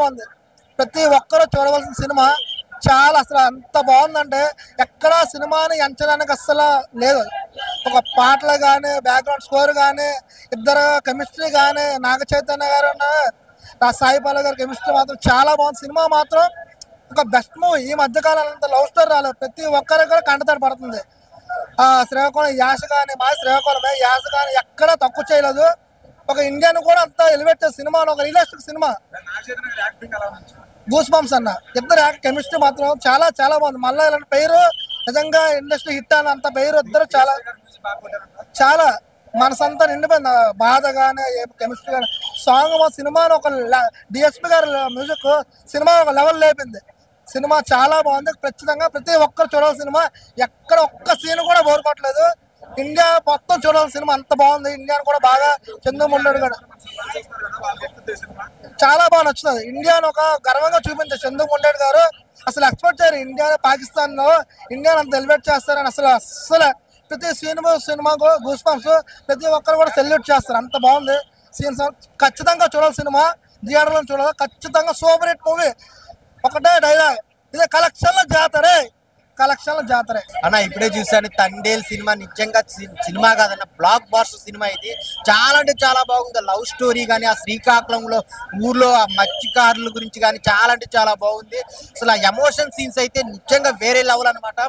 బాగుంది. ప్రతి ఒక్కరూ చూడవలసిన సినిమా. చాలా అసలు ఎంత బాగుందంటే ఎక్కడ సినిమాని ఎంచడానికి అస్సలు లేదు. ఒక పాటలు కానీ, బ్యాక్గ్రౌండ్ స్కోర్ కానీ, ఇద్దరు కెమిస్ట్రీ కానీ, నాగ చైతన్య గారు సాయి పల్లవి గారి కెమిస్ట్రీ మాత్రం చాలా బాగుంది. సినిమా మాత్రం ఒక బెస్ట్ మూవీ. ఈ మధ్యకాలంలో అంత లవ్ స్టోరీ రాలేదు. ప్రతి ఒక్కరికి కూడా కంటతడి పడుతుంది. శ్రీకాకుళం యాస కానీ, మా శ్రీకాకుళమే యాస కానీ ఎక్కడా తక్కువ చేయలేదు. ఒక ఇండియన్ కూడా అంత ఎలివేట్ చేసే సినిమా, ఒక రియలిస్టిక్ సినిమా. గూస్ బంప్స్ అన్న ఇద్దరు కెమిస్ట్రీ మాత్రం చాలా చాలా బాగుంది. మళ్ళీ ఇలాంటి పేరు నిజంగా ఇండస్ట్రీ హిట్ అని అంత పేరు ఇద్దరు చాలా చాలా మనసంతా నిండిపోయింది. బాధ కానీ కెమిస్ట్రీ కానీ సాంగ్ సినిమాను ఒక డిఎస్పి గారి మ్యూజిక్ సినిమా ఒక లెవెల్ లేపింది. సినిమా చాలా బాగుంది. ఖచ్చితంగా ప్రతి ఒక్కరు చూడాల్సిన సినిమా. ఎక్కడ ఒక్క సీన్ కూడా బోర్ కొట్టలేదు. ఇండియా మొత్తం చూడాల్సిన సినిమా అంత బాగుంది. ఇండియాను కూడా బాగా చంద్రముండడు కూడా చాలా బాగా నచ్చుతుంది. ఇండియాను ఒక గర్వంగా చూపించారు చంద్రముండడు గారు. అసలు ఎక్స్పెక్ట్ చేయరు ఇండియా పాకిస్తాన్ లో ఇండియాను అంత ఎలివేట్ చేస్తారని. అసలు ప్రతి సినిమాకు గూస్ బంప్స్ ప్రతి ఒక్కరు కూడా సెల్యూట్ చేస్తారు. అంత బాగుంది సీన్స్. ఖచ్చితంగా చూడాలి సినిమా. థియేటర్లో చూడాలి. ఖచ్చితంగా సూపర్ హిట్ మూవీ. ఒకటే డైలాగ్, ఇదే కలెక్షన్ల జాతరే, కలెక్షన్ల జాతరే అన్న. ఇప్పుడే చూసాను తండేల్ సినిమా. నిజంగా సినిమా కాదన్న, బ్లాక్ బాస్టర్ సినిమా ఇది. చాలా అంటే చాలా బాగుంది. లవ్ స్టోరీ కానీ, ఆ శ్రీకాకుళంలో ఊర్లో ఆ మత్స్యకారుల గురించి కానీ చాలా అంటే చాలా బాగుంది. అసలు ఆ ఎమోషన్ సీన్స్ అయితే నిజంగా వేరే లెవెల్ అనమాట.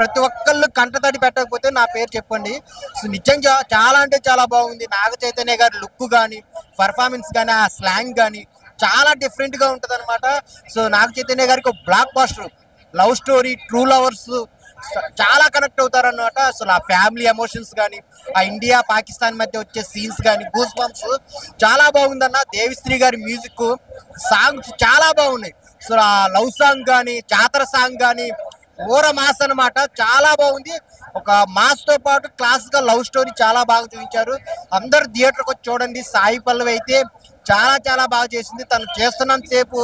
ప్రతి ఒక్కళ్ళు కంటతడి పెట్టకపోతే నా పేరు చెప్పండి. సో నిజంగా చాలా అంటే చాలా బాగుంది. నాగ చైతన్య గారి లుక్ కానీ, పర్ఫార్మెన్స్ కానీ, ఆ స్లాంగ్ కానీ చాలా డిఫరెంట్ గా ఉంటది అనమాట. సో నాగ చైతన్య గారికి ఒక blockbuster love story, true lovers చాలా కనెక్ట్ అవుతారు అన్నమాట. అసలు ఆ ఫ్యామిలీ ఎమోషన్స్ కానీ, ఆ ఇండియా పాకిస్తాన్ మధ్య వచ్చే సీన్స్ కానీ, గూస్ బంప్స్ చాలా బాగుందన్న. దేవిశ్రీ గారి మ్యూజిక్, సాంగ్స్ చాలా బాగున్నాయి. సో ఆ లవ్ సాంగ్ కానీ, జాతర సాంగ్ కానీ ఓర మాస్ అనమాట. చాలా బాగుంది. ఒక మాస్ తో పాటు క్లాస్ గా లవ్ స్టోరీ చాలా బాగా చూపించారు. అందరు థియేటర్కి వచ్చి చూడండి. సాయి పల్లవి అయితే చాలా చాలా బాగా చేసింది. తను చేస్తున్నంత సేపు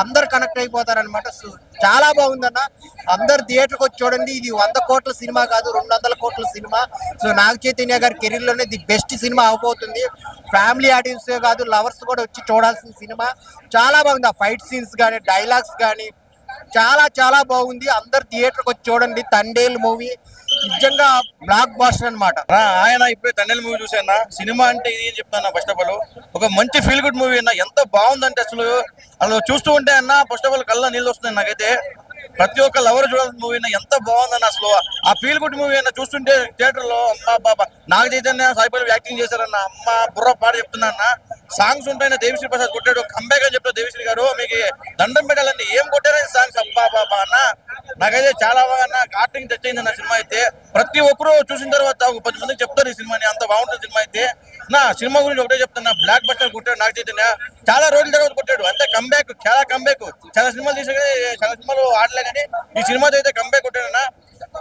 అందరు కనెక్ట్ అయిపోతారు అనమాట. చాలా బాగుందన్న. అందరు థియేటర్కి వచ్చి చూడండి. ఇది 100 కోట్ల సినిమా కాదు, 200 కోట్ల సినిమా. సో నాగ చైతన్య గారి కెరీర్ లోనే ది బెస్ట్ సినిమా అవబోతుంది. ఫ్యామిలీ ఆడియన్స్ కాదు, లవర్స్ కూడా వచ్చి చూడాల్సిన సినిమా. చాలా బాగుంది. ఆ ఫైట్ సీన్స్ కానీ, డైలాగ్స్ కానీ చాలా చాలా బాగుంది. అందరు థియేటర్కి వచ్చి చూడండి. తండేల్ మూవీ నిజంగా బ్లాక్ బాస్టర్ అనమాట. ఆయన ఇప్పుడే తండేల్ మూవీ చూసాను. సినిమా అంటే ఇది ఏం చెప్తాను. ఫస్ట్ ఆఫ్ ఆల్ ఒక మంచి ఫీల్ గుడ్ మూవీ అన్న. ఎంత బాగుందంటే అసలు చూస్తూ ఉంటే అన్న ఫస్ట్ ఆఫ్ ఆల్ కళ్ళ నీళ్ళు వస్తున్నాయి నాకైతే. ప్రతి ఒక్క లవర్ చూడాల్సిన మూవీ అన్న. ఎంత బాగుందన్న అసలు ఆ ఫీల్ గుడ్ మూవీ అన్న. చూస్తుంటే థియేటర్ లో అమ్మ బాబా నాగ చైతన్య సాయి పల్లవి యాక్టింగ్ చేశారన్న. అమ్మ బుర్ర పాట చెప్తున్నా అన్న. సాంగ్స్ ఉంటాయన్న. దేవిశ్రీ ప్రసాద్ కొట్టాడు కంబ్యాక్ అని చెప్తారు. దేవిశ్రీ గారు మీకు దండం పెట్టాలండి. ఏం కొట్టారని సాంగ్స్ అబ్బా బాబా అన్న. నాకైతే చాలా బాగా అన్న కార్టింగ్ టచ్ అయింది అన్న సినిమా అయితే. ప్రతి ఒక్కరు చూసిన తర్వాత ఒక 10 మందికి చెప్తారు ఈ సినిమాని. అంత బాగుంటుంది సినిమా అయితే. నా సినిమా గురించి ఒకటే చెప్తున్నా. బ్లాక్ బస్టర్ కొట్టాడు నాగ చైతన్య. చాలా రోజుల తర్వాత కొట్టాడు. అంతే కంబ్యాక్, చాలా కంబ్యాక్. చాలా సినిమాలు తీసా కానీ చాలా సినిమాలు ఆడలే కానీ ఈ సినిమాతో అయితే కంబ్యాక్ కొట్టాడన్న.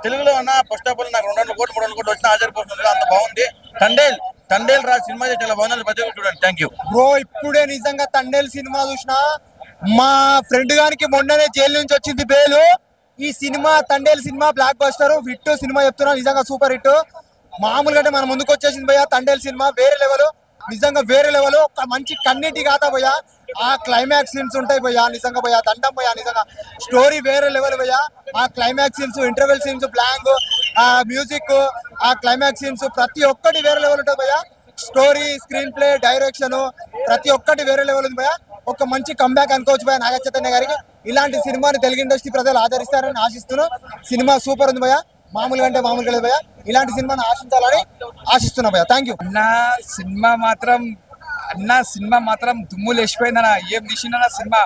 తెలుగులో అన్న ఫస్ట్ ఆఫ్ ఆల్ నాకు 200 కోట్లు 300 కోట్లు వచ్చిన ఆశ్చర్యపోతుంది. అంత బాగుంది. తండేల్ రా సినిమా చాలా బాగుంది. ప్రతి ఒక్కరు చూడండి. Thank you bro. ఇప్పుడే నిజంగా తండేల్ సినిమా చూసిన. మా ఫ్రెండ్ గారికి మొన్ననే జైలు నుంచి వచ్చింది బెయిల్. ఈ cinema Thandel cinema block buster hit cinema చెప్తున్నా. నిజంగా సూపర్ హిట్. మామూలుగా అంటే మన ముందుకు వచ్చేసింది భయ్యా. తండేల్ సినిమా వేరే లెవెల్, నిజంగా వేరే లెవెల్. ఒక మంచి కన్నీటి గాథ భయ్యా. ఆ క్లైమాక్స్ సీన్స్ ఉంటాయి భయ్యా. నిజంగా భయ్యా దండం భయ్యా. నిజంగా స్టోరీ వేరే లెవెల్ భయ్యా. ఆ climax scenes, interval scenes, blank, ఆ మ్యూజిక్, ఆ క్లైమాక్స్ సీన్స్ ప్రతి ఒక్కటి వేరే లెవెల్ ఉంటుంది భయ్యా. స్టోరీ, స్క్రీన్ ప్లే, డైరెక్షన్ ప్రతి ఒక్కటి వేరే లెవెల్ ఉంది భయ్యా. ఒక మంచి కంబ్యాక్ అనుకోవచ్చు భయ్యా నాగ చైతన్య గారికి. ఇలాంటి సినిమాని తెలుగు ఇండస్ట్రీ ప్రజలు ఆదరిస్తారని ఆశిస్తున్నాను. సినిమా సూపర్ ఉంది భయ్యా. మామూలుగా అంటే మామూలుగా లేదు భయ్యా. ఇలాంటి సినిమాని ఆశించాలని ఆశిస్తున్నా భయ్యా. Thank you. సినిమా మాత్రం దుమ్ము లేచిపోయిందన్న. ఏం తీసిందన్న సినిమా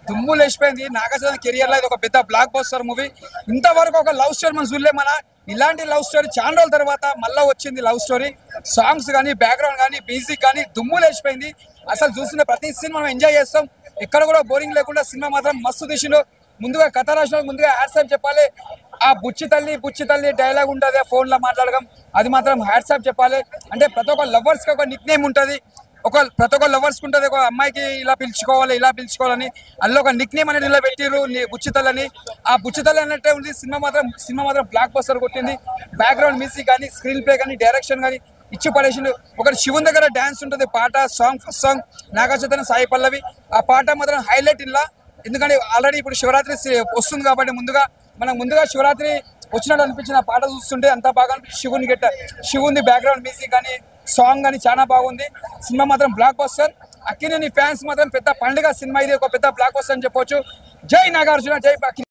దుమ్ము లేచిపోయింది. నాగార్జున కెరియర్ లో ఇది ఒక పెద్ద బ్లాక్ బస్టర్ మూవీ. ఇంతవరకు ఒక లవ్ స్టోరీ మనం చూడలేమన్నా. ఇలాంటి లవ్ స్టోరీ చాలా రోజుల తర్వాత మళ్ళీ వచ్చింది లవ్ స్టోరీ. సాంగ్స్ కానీ, బ్యాక్గ్రౌండ్ కానీ, మ్యూజిక్ కానీ దుమ్ము లేచిపోయింది. అసలు చూస్తున్న ప్రతి సినిమా మనం ఎంజాయ్ చేస్తాం. ఎక్కడ కూడా బోరింగ్ లేకుండా సినిమా మాత్రం మస్తు తీసిండు. ముందుగా కథ రాసిన ముందుగా హ్యాట్సాప్ చెప్పాలి. ఆ బుచ్చి తల్లి డైలాగ్ ఉంటుంది ఫోన్ లో మాట్లాడడం, అది మాత్రం హ్యాట్సాప్ చెప్పాలి. అంటే ప్రతి ఒక్క లవర్స్ కి ఒక నిక్ నేమ్ ఉంటుంది. ప్రతి ఒక్క లవర్స్ కి ఉంటుంది. ఒక అమ్మాయికి ఇలా పిలుచుకోవాలని అందులో ఒక నిక్ నేమ్ అనేది ఇలా పెట్టిరు బుచ్చితల్లని. ఆ బుచ్చితల్లి అన్నట్టే ఉంది. సినిమా మాత్రం బ్లాక్ బస్టర్ కొట్టింది. బ్యాక్గ్రౌండ్ మ్యూజిక్ కానీ, స్క్రీన్ ప్లే కానీ, డైరెక్షన్ కానీ ఇచ్చి పడేసిండు. ఒకటి శివుని దగ్గర డాన్స్ ఉంటుంది, పాట song first song Naga Chaitanya Sai Pallavi. ఆ పాట మాత్రం హైలైట్ ఇలా, ఎందుకంటే ఆల్రెడీ ఇప్పుడు శివరాత్రి వస్తుంది కాబట్టి ముందుగా శివరాత్రి వచ్చినట్టు అనిపించిన పాట చూస్తుంటే అంత బాగా అనిపించింది. శివుని బ్యాక్గ్రౌండ్ మ్యూజిక్ కానీ సాంగ్ కానీ చాలా బాగుంది. సినిమా మాత్రం బ్లాక్ బస్టర్. అక్కినేని ఫ్యాన్స్ మాత్రం పెద్ద పండుగ సినిమా, ఇది ఒక పెద్ద బ్లాక్ బస్టర్ అని చెప్పొచ్చు. జై నాగార్జున, జై అక్కినేని.